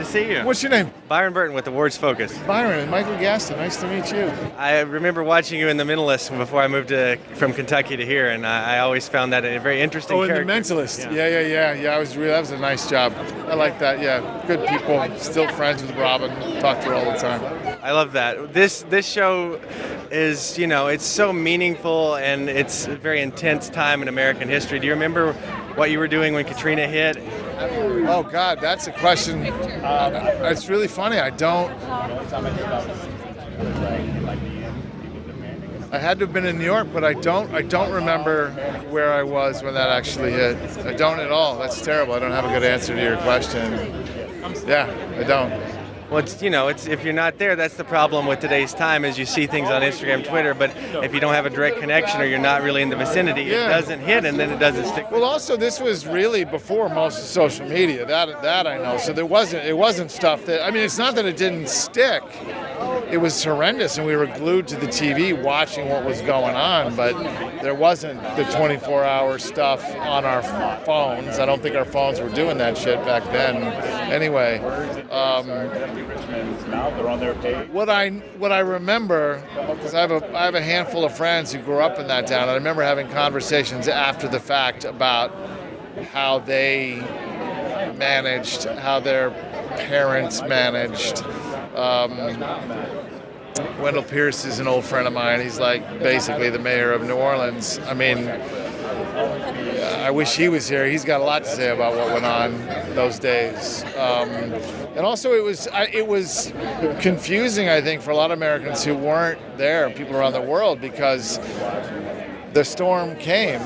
see you. What's your name? Byron Burton with Awards Focus. Byron and Michael Gaston. Nice to meet you. I remember watching you in The Mentalist before I moved from Kentucky to here, and I always found that a very interesting character. In The Mentalist. Yeah. That was a nice job. I like that. Yeah, good people. Still friends with Robin. Talk to her all the time. I love that. This show is, it's so meaningful, and it's a very intense time in American history. Do you remember what you were doing when Katrina hit? Oh God, that's a question. It's really funny. I had to have been in New York, but I don't remember where I was when that actually hit. I don't at all. That's terrible. I don't have a good answer to your question. Yeah, I don't. Well, it's if you're not there, that's the problem with today's time, is you see things on Instagram, Twitter, but if you don't have a direct connection or you're not really in the vicinity, It doesn't hit, and then it doesn't stick. Well, also, this was really before most of social media. That I know. So it wasn't stuff that, it's not that it didn't stick. It was horrendous, and we were glued to the TV watching what was going on, but there wasn't the 24-hour stuff on our phones. I don't think our phones were doing that shit back then. Anyway, what I remember, because I have a handful of friends who grew up in that town, and I remember having conversations after the fact about how they managed, how their parents managed. Wendell Pierce is an old friend of mine. He's like basically the mayor of New Orleans. I wish he was here. He's got a lot to say about what went on those days. And also it was confusing, I think, for a lot of Americans who weren't there, people around the world, because the storm came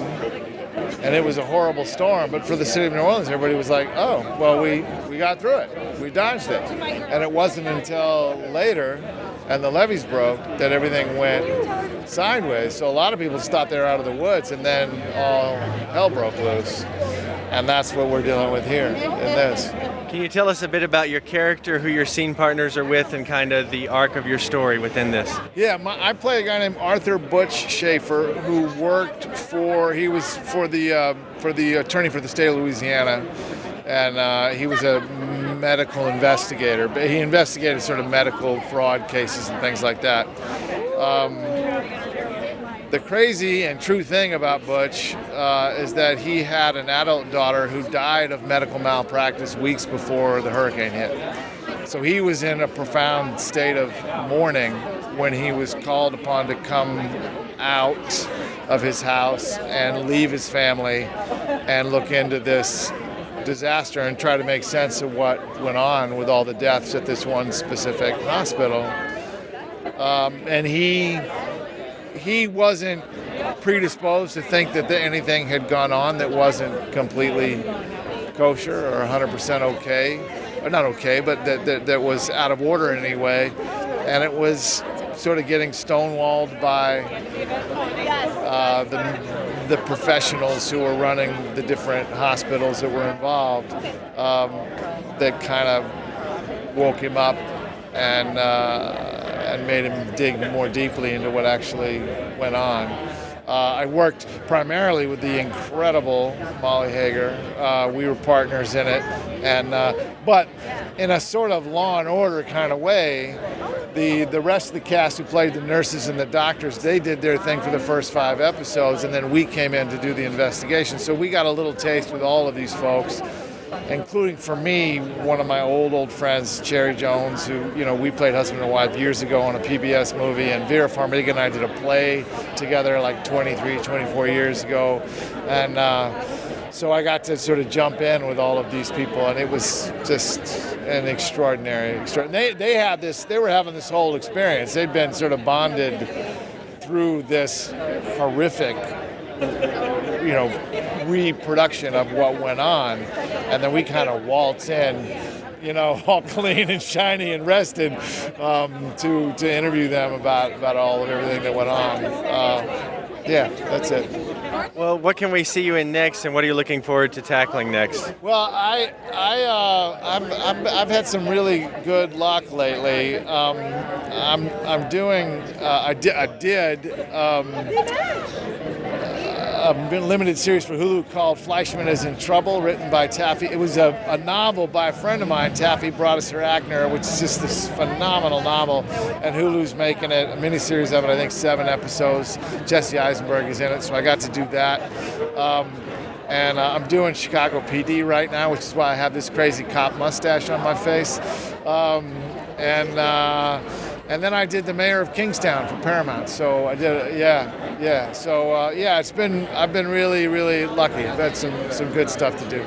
and it was a horrible storm. But for the city of New Orleans, everybody was like, oh, well, we got through it. We dodged it. And it wasn't until later, and the levees broke, that everything went sideways. So a lot of people just thought they were out of the woods, and then all hell broke loose. And that's what we're dealing with here in this. Can you tell us a bit about your character, who your scene partners are with, and kind of the arc of your story within this? Yeah, I play a guy named Arthur Butch Schaefer, who he was for the attorney for the state of Louisiana, and he was a medical investigator. But he investigated sort of medical fraud cases and things like that. The crazy and true thing about Butch is that he had an adult daughter who died of medical malpractice weeks before the hurricane hit. So he was in a profound state of mourning when he was called upon to come out of his house and leave his family and look into this disaster and try to make sense of what went on with all the deaths at this one specific hospital. And he wasn't predisposed to think that anything had gone on that wasn't completely kosher or 100% okay, or not okay, but that was out of order in any way. And it was sort of getting stonewalled by the professionals who were running the different hospitals that were involved, that kind of woke him up and made him dig more deeply into what actually went on. I worked primarily with the incredible Molly Hager. We were partners in it, but in a sort of Law and Order kind of way, the rest of the cast who played the nurses and the doctors, they did their thing for the first 5 episodes, and then we came in to do the investigation. So we got a little taste with all of these folks, including, for me, one of my old friends, Cherry Jones, who, we played husband and wife years ago on a PBS movie, and Vera Farmiga and I did a play together like 23, 24 years ago. And so I got to sort of jump in with all of these people, and it was just an extraordinary. They were having this whole experience. They'd been sort of bonded through this horrific, reproduction of what went on, and then we kind of waltz in, all clean and shiny and rested, to interview them about all of everything that went on. Yeah, that's it. Well, what can we see you in next, and what are you looking forward to tackling next? Well, I've had some really good luck lately. I'm doing. I did a limited series for Hulu called Fleischman is in Trouble, written by Taffy. It was a novel by a friend of mine, Taffy brought us her Ackner, which is just this phenomenal novel, and Hulu's making it, a miniseries of it, I think 7 episodes. Jesse Eisenberg is in it, so I got to do that. And I'm doing Chicago PD right now, which is why I have this crazy cop mustache on my face. And then I did the mayor of Kingstown for Paramount. So I did, yeah. So I've been really, really lucky. I've had some good stuff to do.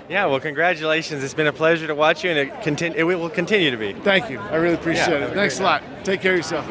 Yeah, well, congratulations. It's been a pleasure to watch you, and it will continue to be. Thank you. I really appreciate it. have a Thanks a great lot. Take care of yourself.